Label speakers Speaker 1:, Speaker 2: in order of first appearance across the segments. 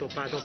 Speaker 1: Pado.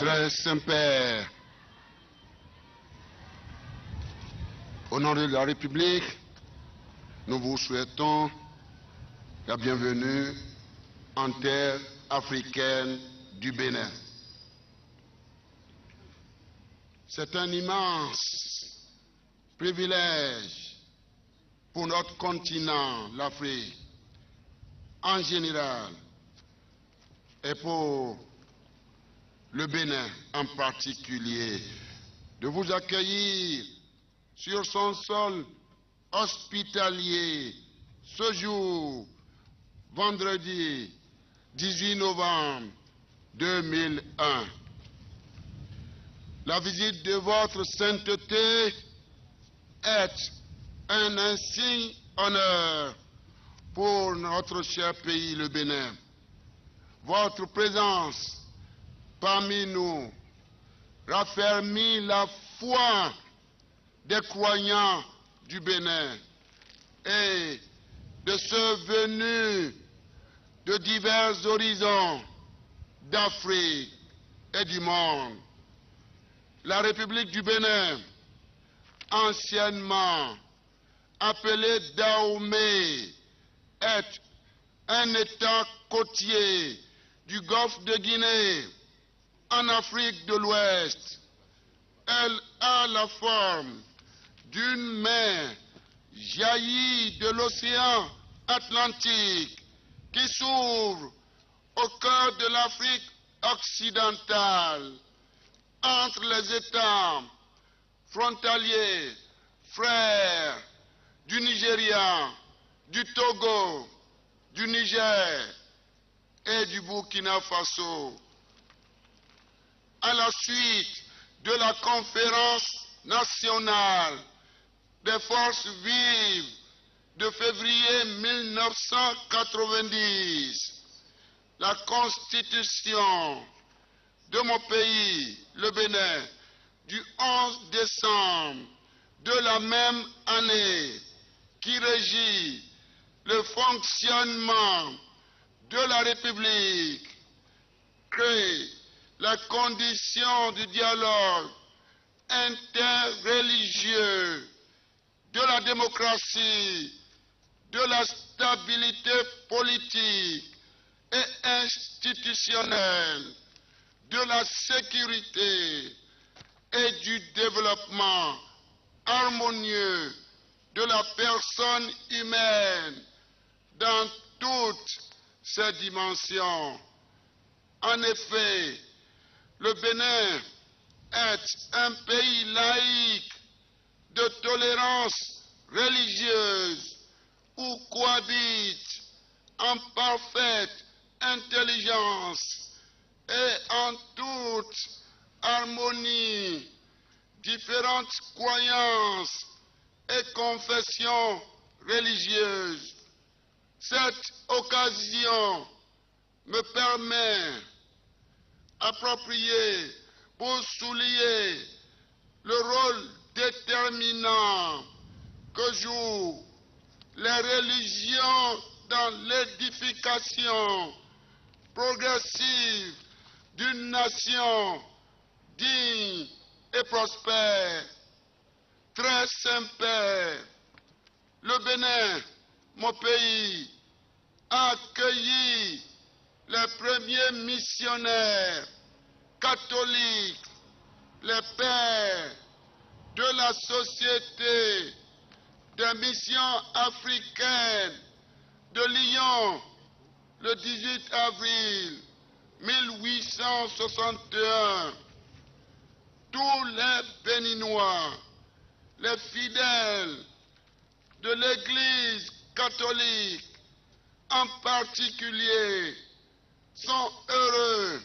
Speaker 1: Très Saint-Père, au nom de la République, nous vous souhaitons la bienvenue en terre africaine du Bénin. C'est un immense privilège pour notre continent, l'Afrique, en général, et pour le Bénin en particulier, de vous accueillir sur son sol hospitalier ce jour, vendredi 18 novembre 2001. La visite de votre sainteté est un insigne honneur pour notre cher pays, le Bénin. Votre présence parmi nous raffermit la foi des croyants du Bénin et de ceux venus de divers horizons d'Afrique et du monde. La République du Bénin, anciennement appelée Dahomey, est un État côtier du golfe de Guinée, en Afrique de l'Ouest. Elle a la forme d'une mer jaillie de l'océan Atlantique qui s'ouvre au cœur de l'Afrique occidentale, entre les États frontaliers, frères du Nigeria, du Togo, du Niger et du Burkina Faso. À la suite de la conférence nationale des forces vives de février 1990, la constitution de mon pays, le Bénin, du 11 décembre de la même année, qui régit le fonctionnement de la République, crée la condition du dialogue interreligieux, de la démocratie, de la stabilité politique et institutionnelle, de la sécurité et du développement harmonieux de la personne humaine dans toutes ses dimensions. En effet, le Bénin est un pays laïque de tolérance religieuse où cohabitent en parfaite intelligence et en toute harmonie différentes croyances et confessions religieuses. Cette occasion me permet approprié pour souligner le rôle déterminant que jouent les religions dans l'édification progressive d'une nation digne et prospère. Très Saint-Père, le Bénin, mon pays, a accueilli les premiers missionnaires catholiques, les pères de la Société des missions africaines de Lyon le 18 avril 1861. Tous les Béninois, les fidèles de l'Église catholique en particulier, sont heureux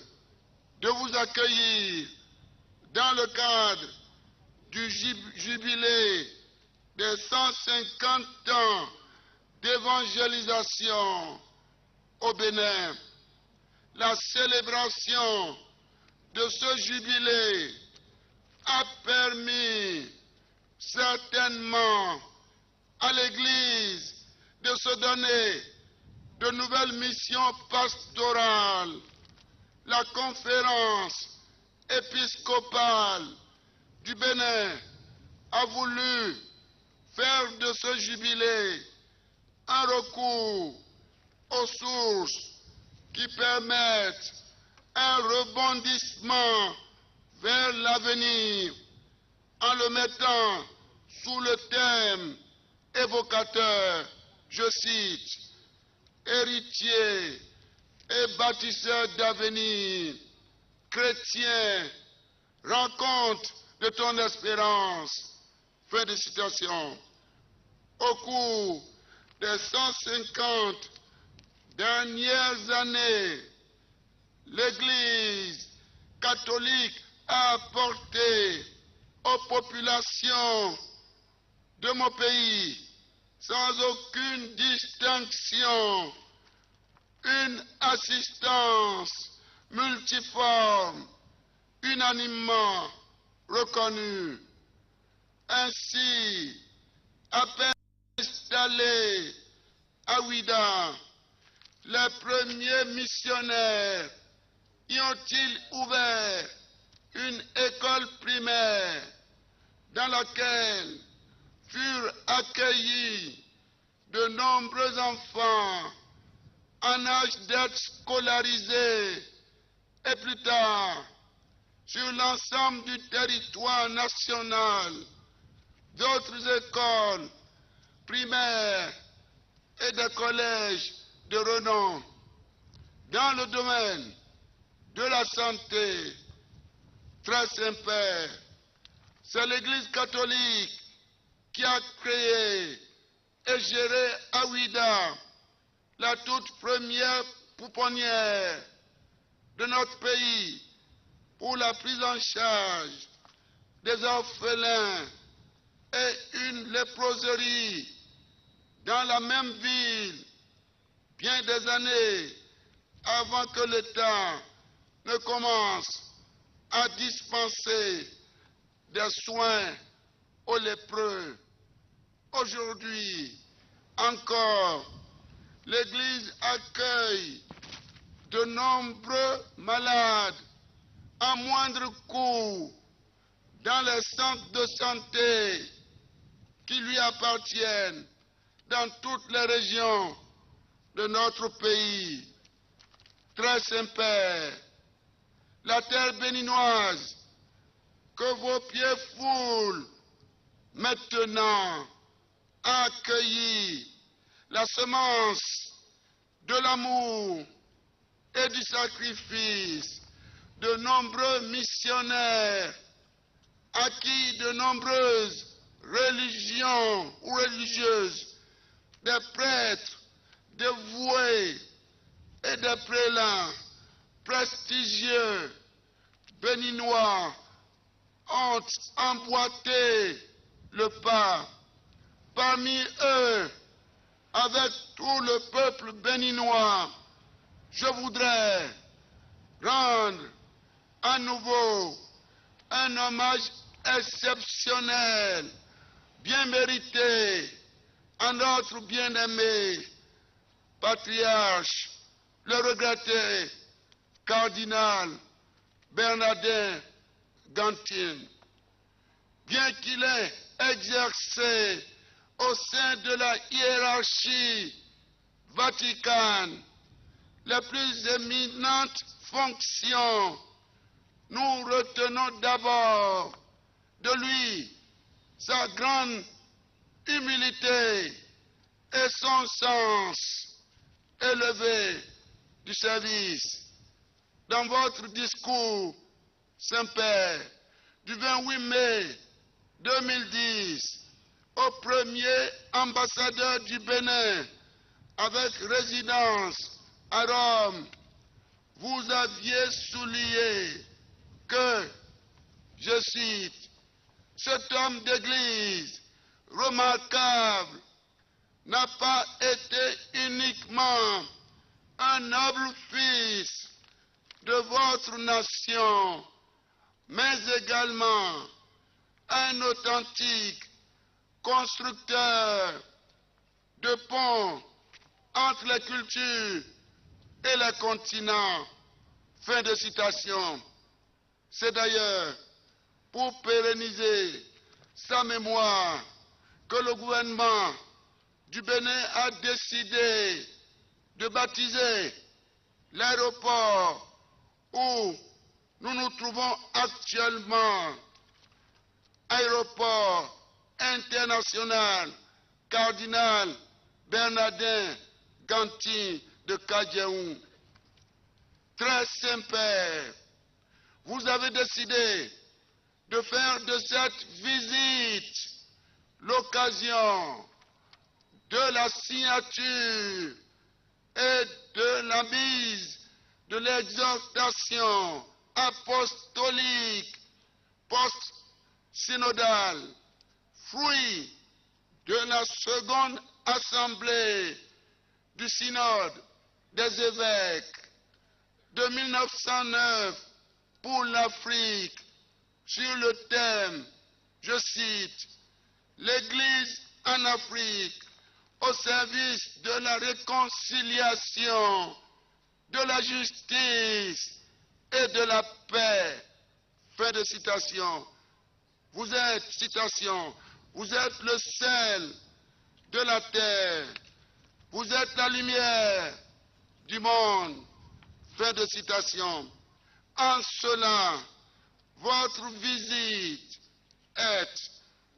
Speaker 1: de vous accueillir dans le cadre du jubilé des 150 ans d'évangélisation au Bénin. La célébration de ce jubilé a permis certainement à l'Église de se donner de nouvelles missions pastorales. La conférence épiscopal du Bénin a voulu faire de ce jubilé un recours aux sources qui permettent un rebondissement vers l'avenir en le mettant sous le thème évocateur, je cite, héritier et bâtisseur d'avenir, chrétien, rencontre de ton espérance. Fin de citation. Au cours des 150 dernières années, l'Église catholique a apporté aux populations de mon pays, sans aucune distinction, une assistance multiforme, unanimement reconnue. Ainsi, à peine installés à Ouidah, les premiers missionnaires y ont-ils ouvert une école primaire dans laquelle furent accueillis de nombreux enfants en âge d'être scolarisés et plus tard, sur l'ensemble du territoire national, d'autres écoles primaires et des collèges de renom. Dans le domaine de la santé, très Saint-Père, c'est l'Église catholique qui a créé et géré à Ouidah la toute première pouponnière de notre pays pour la prise en charge des orphelins et une léproserie dans la même ville, bien des années avant que l'État ne commence à dispenser des soins aux lépreux. Aujourd'hui encore, l'Église accueille de nombreux malades à moindre coût dans les centres de santé qui lui appartiennent dans toutes les régions de notre pays. Très Saint-Père, la terre béninoise que vos pieds foulent maintenant a accueilli la semence de l'amour et du sacrifice de nombreux missionnaires à qui de nombreuses religions ou religieuses, des prêtres dévoués et des prélats prestigieux béninois ont emboîté le pas. Parmi eux, avec tout le peuple béninois, je voudrais rendre à nouveau un hommage exceptionnel, bien mérité, à notre bien-aimé patriarche, le regretté cardinal Bernardin Gantien. Bien qu'il ait exercé au sein de la hiérarchie vaticane les plus éminentes fonctions, nous retenons d'abord de lui sa grande humilité et son sens élevé du service. Dans votre discours, Saint-Père, du 28 mai 2010, au premier ambassadeur du Bénin, avec résidence à Rome, vous aviez souligné que, je cite, cet homme d'église remarquable n'a pas été uniquement un noble fils de votre nation, mais également un authentique constructeur de ponts entre les cultures et les continents. Fin de citation. C'est d'ailleurs pour pérenniser sa mémoire que le gouvernement du Bénin a décidé de baptiser l'aéroport où nous nous trouvons actuellement, aéroport international Cardinal Bernardin Ganty de Kadjiaou. Très Saint-Père, vous avez décidé de faire de cette visite l'occasion de la signature et de la mise de l'exhortation apostolique post-synodale, fruit de la seconde assemblée du synode des évêques de 1909 pour l'Afrique sur le thème, je cite, l'Église en Afrique au service de la réconciliation, de la justice et de la paix. Fin de citation. Vous êtes, citation, vous êtes le sel de la terre, vous êtes la lumière du monde. Fin de citation. En cela, votre visite est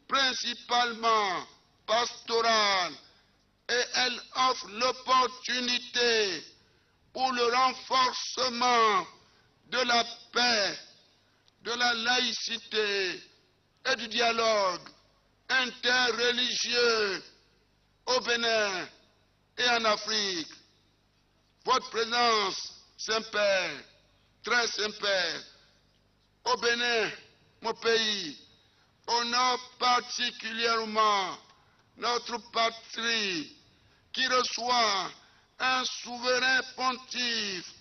Speaker 1: principalement pastorale et elle offre l'opportunité pour le renforcement de la paix, de la laïcité et du dialogue interreligieux au Bénin et en Afrique. Votre présence, Saint-Père, très Saint-Père, au Bénin, mon pays, honore particulièrement notre patrie qui reçoit un souverain pontife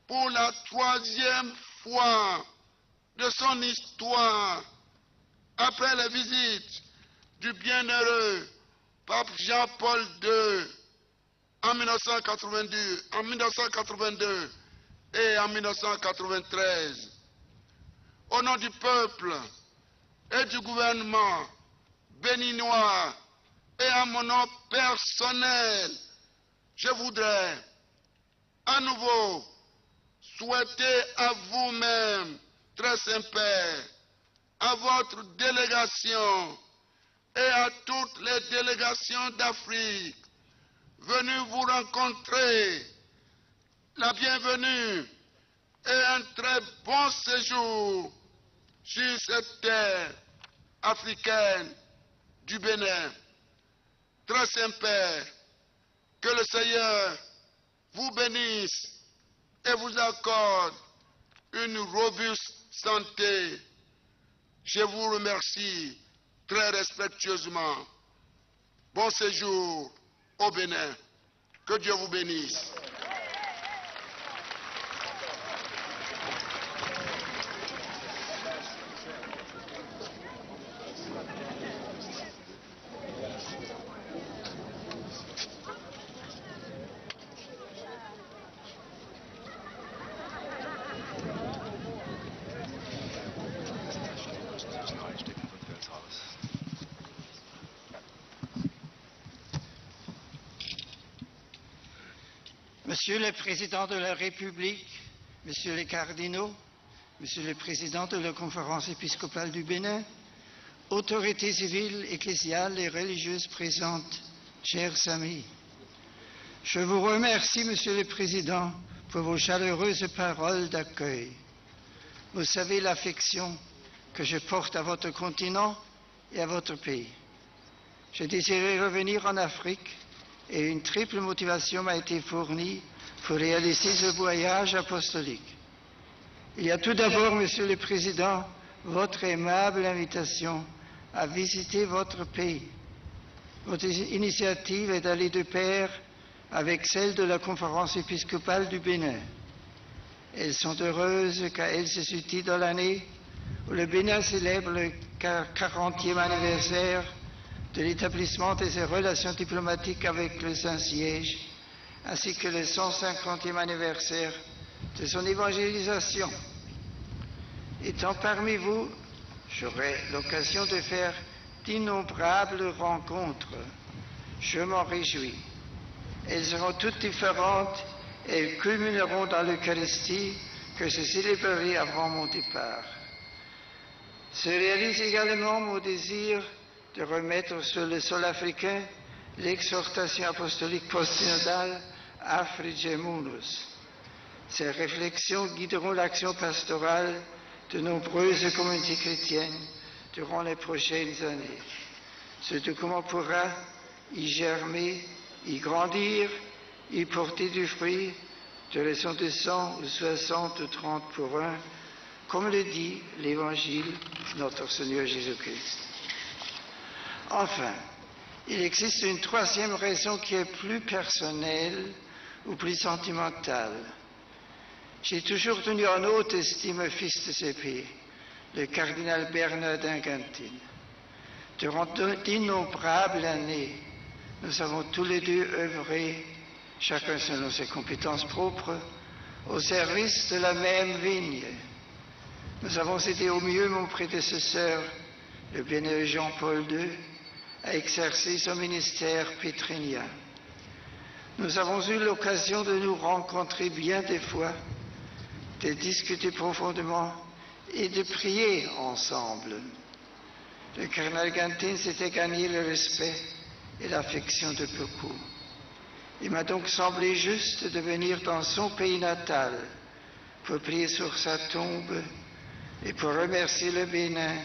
Speaker 1: pour la 3e fois de son histoire après la visite du bienheureux pape Jean-Paul II en 1982 et en 1993. Au nom du peuple et du gouvernement béninois et à mon nom personnel, je voudrais à nouveau souhaiter à vous-même, très Saint-Père, à votre délégation et à toutes les délégations d'Afrique venues vous rencontrer, la bienvenue et un très bon séjour sur cette terre africaine du Bénin. Très Saint-Père, que le Seigneur vous bénisse et vous accorde une robuste santé. Je vous remercie très respectueusement. Bon séjour au Bénin. Que Dieu vous bénisse.
Speaker 2: Monsieur le Président de la République, Messieurs les cardinaux, Monsieur le Président de la Conférence épiscopale du Bénin, autorités civiles, ecclésiales et religieuses présentes, chers amis, je vous remercie, Monsieur le Président, pour vos chaleureuses paroles d'accueil. Vous savez l'affection que je porte à votre continent et à votre pays. Je désirais revenir en Afrique et une triple motivation m'a été fournie pour réaliser ce voyage apostolique. Il y a tout d'abord, Monsieur le Président, votre aimable invitation à visiter votre pays. Votre initiative est d'aller de pair avec celle de la Conférence épiscopale du Bénin. Elles sont heureuses car elles se situent dans l'année où le Bénin célèbre le 40e anniversaire de l'établissement de ses relations diplomatiques avec le Saint-Siège, ainsi que le 150e anniversaire de son évangélisation. Étant parmi vous, j'aurai l'occasion de faire d'innombrables rencontres. Je m'en réjouis. Elles seront toutes différentes et elles culmineront dans l'Eucharistie que je célébrerai avant mon départ. Se réalise également mon désir de remettre sur le sol africain l'exhortation apostolique post-synodale Afrigemunus. Ces réflexions guideront l'action pastorale de nombreuses communautés chrétiennes durant les prochaines années. Ce document pourra y germer, y grandir, y porter du fruit de raison de 100 ou 60 ou 30 pour 1, comme le dit l'Évangile de notre Seigneur Jésus-Christ. Enfin, il existe une troisième raison qui est plus personnelle ou plus sentimentale. J'ai toujours tenu en haute estime un fils de ce pays, le cardinal Bernardin Gantine. Durant d'innombrables années, nous avons tous les deux œuvré, chacun selon ses compétences propres, au service de la même vigne. Nous avons aidé au mieux mon prédécesseur, le bienheureux Jean-Paul II, à exercer son ministère pétrinien. Nous avons eu l'occasion de nous rencontrer bien des fois, de discuter profondément et de prier ensemble. Le cardinal Gantine s'était gagné le respect et l'affection de beaucoup. Il m'a donc semblé juste de venir dans son pays natal pour prier sur sa tombe et pour remercier le Bénin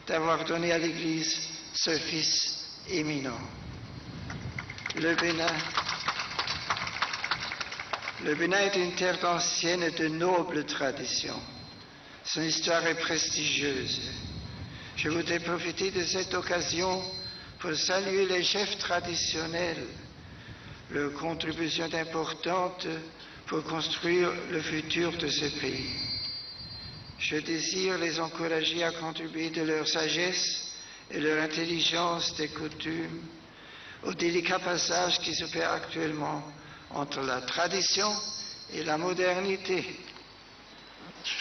Speaker 2: d'avoir donné à l'Église ce fils éminent. Le Bénin est une terre d'ancienne et de nobles traditions. Son histoire est prestigieuse. Je voudrais profiter de cette occasion pour saluer les chefs traditionnels, leur contribution importante pour construire le futur de ce pays. Je désire les encourager à contribuer de leur sagesse et leur intelligence des coutumes au délicat passage qui se fait actuellement entre la tradition et la modernité.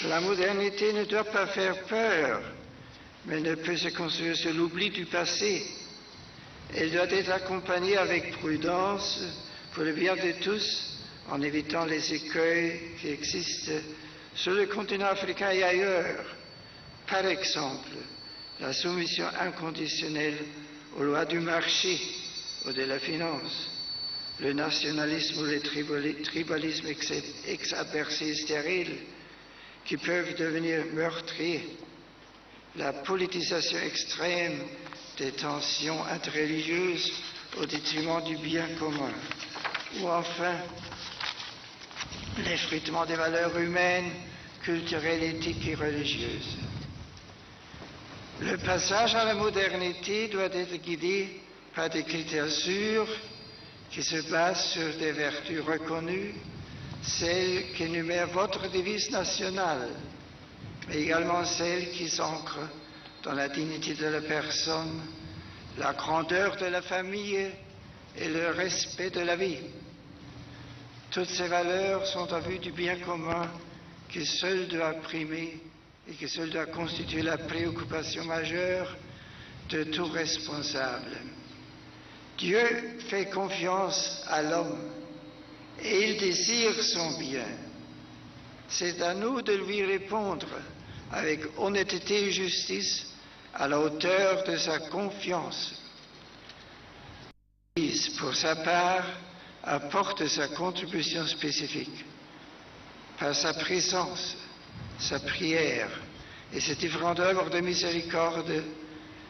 Speaker 2: La modernité ne doit pas faire peur, mais ne peut se construire sur l'oubli du passé. Elle doit être accompagnée avec prudence pour le bien de tous, en évitant les écueils qui existent sur le continent africain et ailleurs. Par exemple, la soumission inconditionnelle aux lois du marché ou de la finance, le nationalisme ou le tribalisme exabersé et stérile qui peuvent devenir meurtriers, la politisation extrême des tensions interreligieuses au détriment du bien commun, ou enfin l'effritement des valeurs humaines, culturelles, éthiques et religieuses. Le passage à la modernité doit être guidé par des critères sûrs qui se basent sur des vertus reconnues, celles qu'énumère votre devise nationale, mais également celles qui s'ancrent dans la dignité de la personne, la grandeur de la famille et le respect de la vie. Toutes ces valeurs sont en vue du bien commun qui seul doit primer et qui seul doit constituer la préoccupation majeure de tout responsable. Dieu fait confiance à l'homme et il désire son bien. C'est à nous de lui répondre avec honnêteté et justice à la hauteur de sa confiance. L'Église, pour sa part, apporte sa contribution spécifique par sa présence, sa prière et ses différentes œuvres de miséricorde,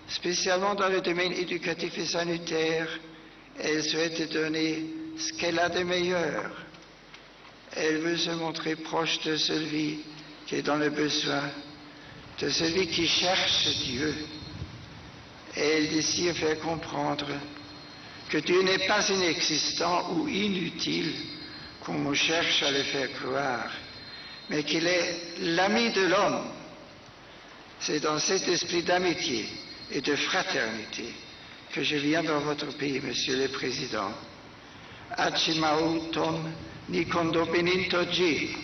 Speaker 2: spécialement dans le domaine éducatif et sanitaire. Elle souhaite donner ce qu'elle a de meilleur. Elle veut se montrer proche de celui qui est dans le besoin, de celui qui cherche Dieu. Et elle désire faire comprendre que Dieu n'est pas inexistant ou inutile, comme on cherche à le faire croire, mais qu'il est l'ami de l'homme. C'est dans cet esprit d'amitié et de fraternité que je viens dans votre pays, Monsieur le Président. Achimau ton nikondo beninto ji.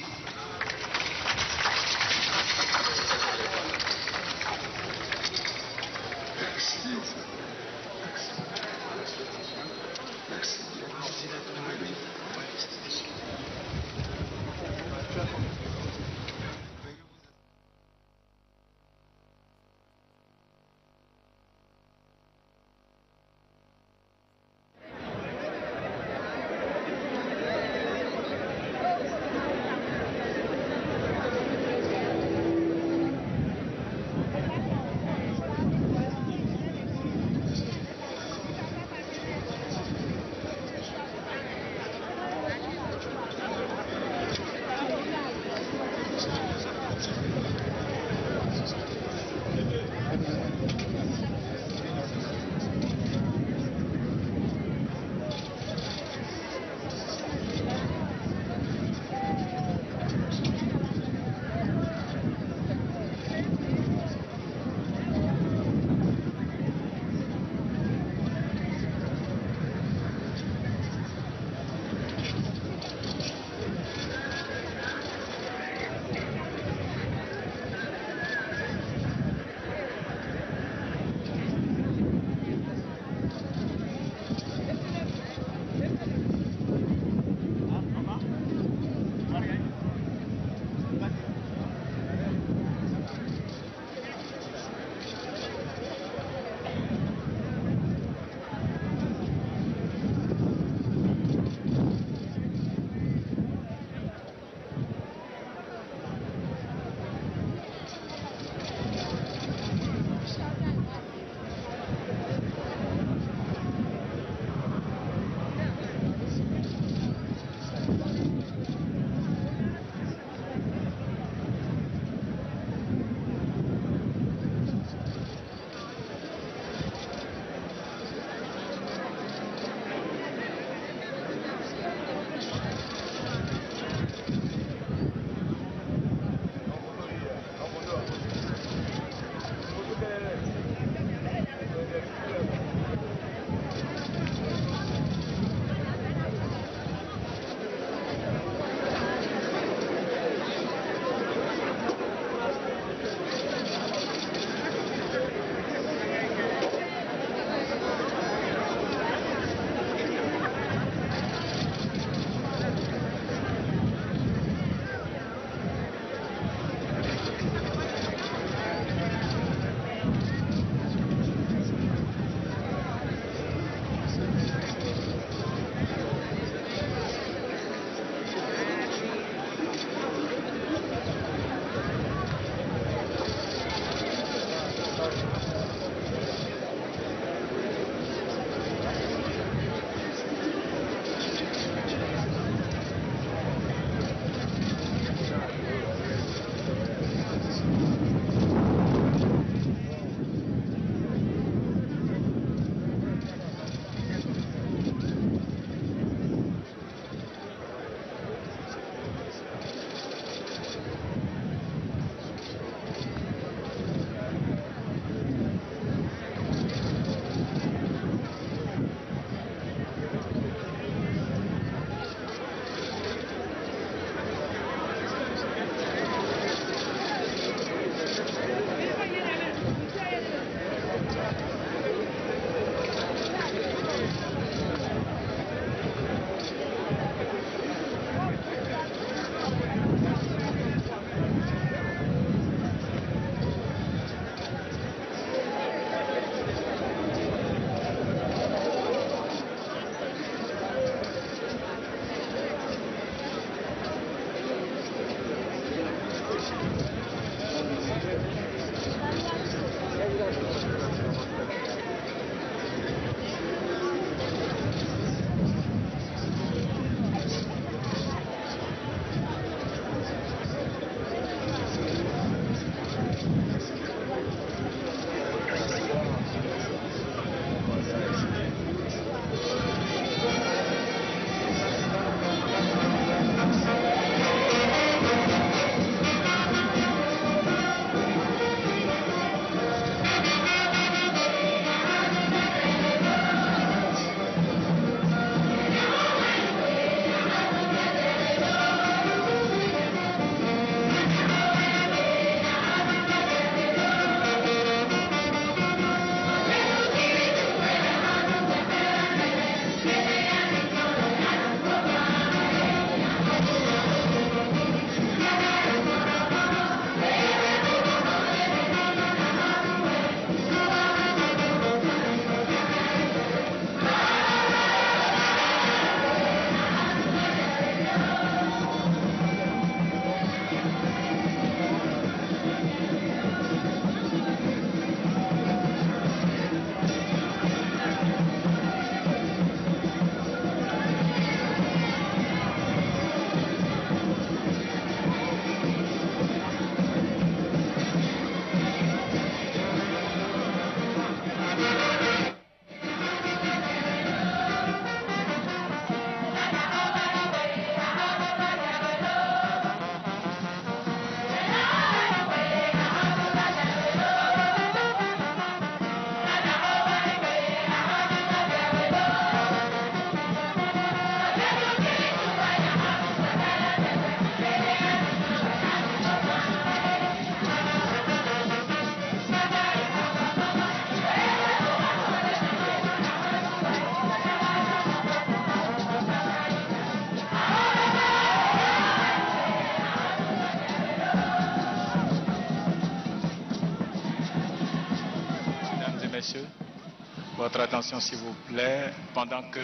Speaker 3: Votre attention, s'il vous plaît, pendant que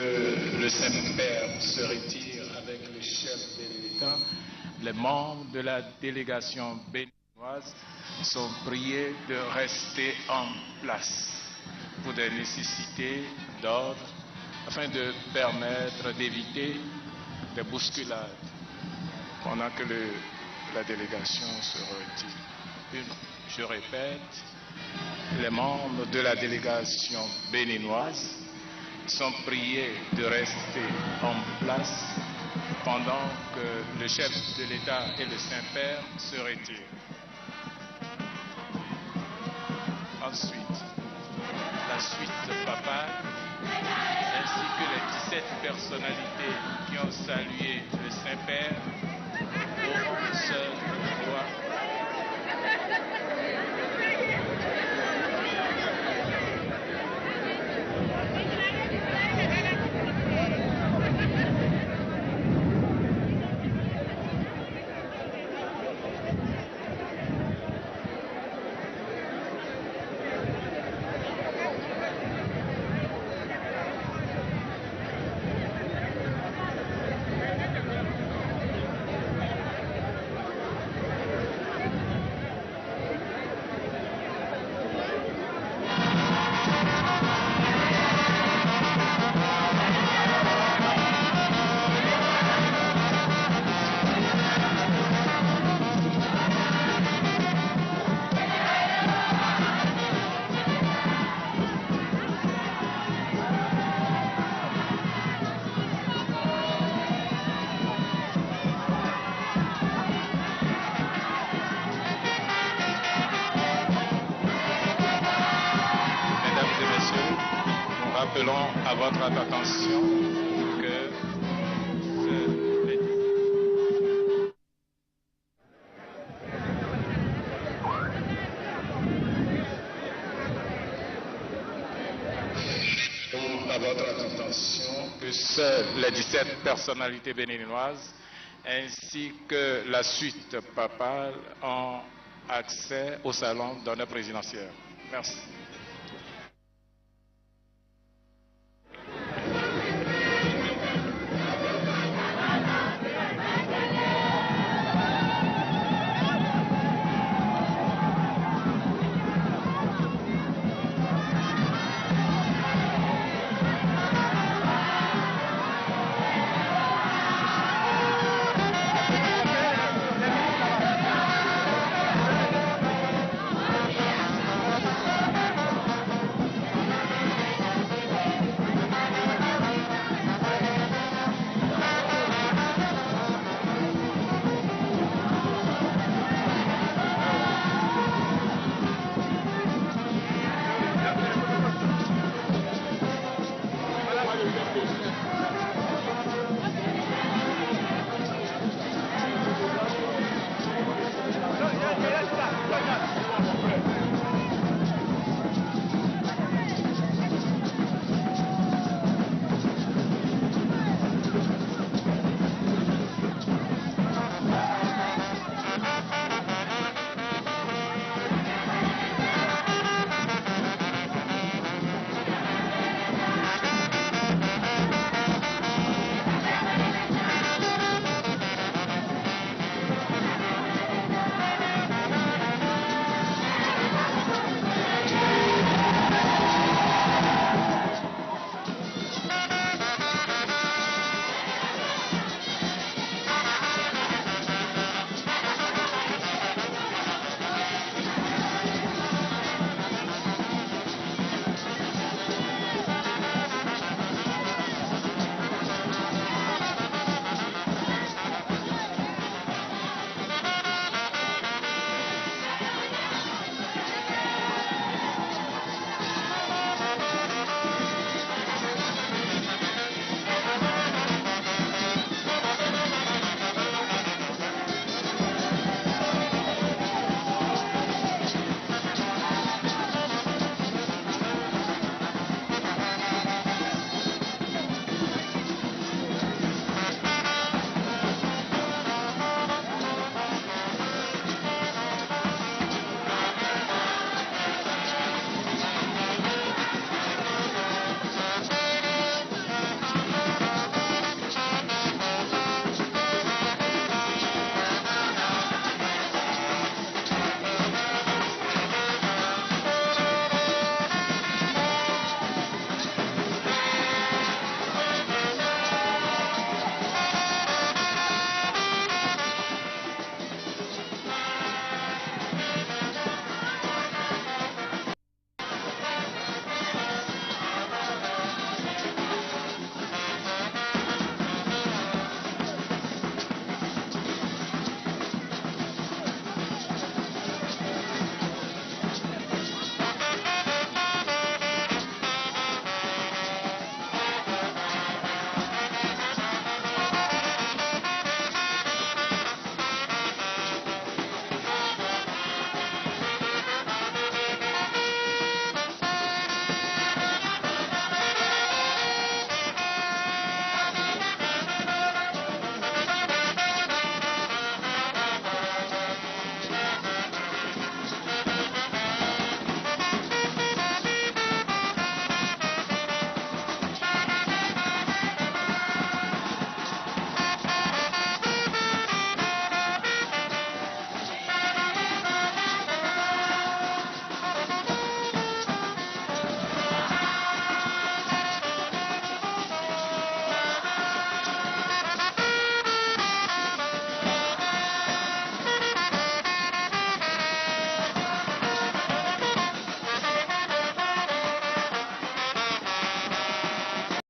Speaker 3: le Saint-Père se retire avec le chef de l'État, les membres de la délégation béninoise sont priés de rester en place pour des nécessités d'ordre afin de permettre d'éviter des bousculades pendant que la délégation se retire. Je répète, les membres de la délégation béninoise sont priés de rester en place pendant que le chef de l'État et le Saint-Père se retirent. Ensuite, la suite papale, ainsi que les 17 personnalités qui ont salué le Saint-Père, auront seul droit Appelons à votre attention que seules les 17 personnalités béninoises ainsi que la suite papale ont accès au salon d'honneur présidentiel. Merci.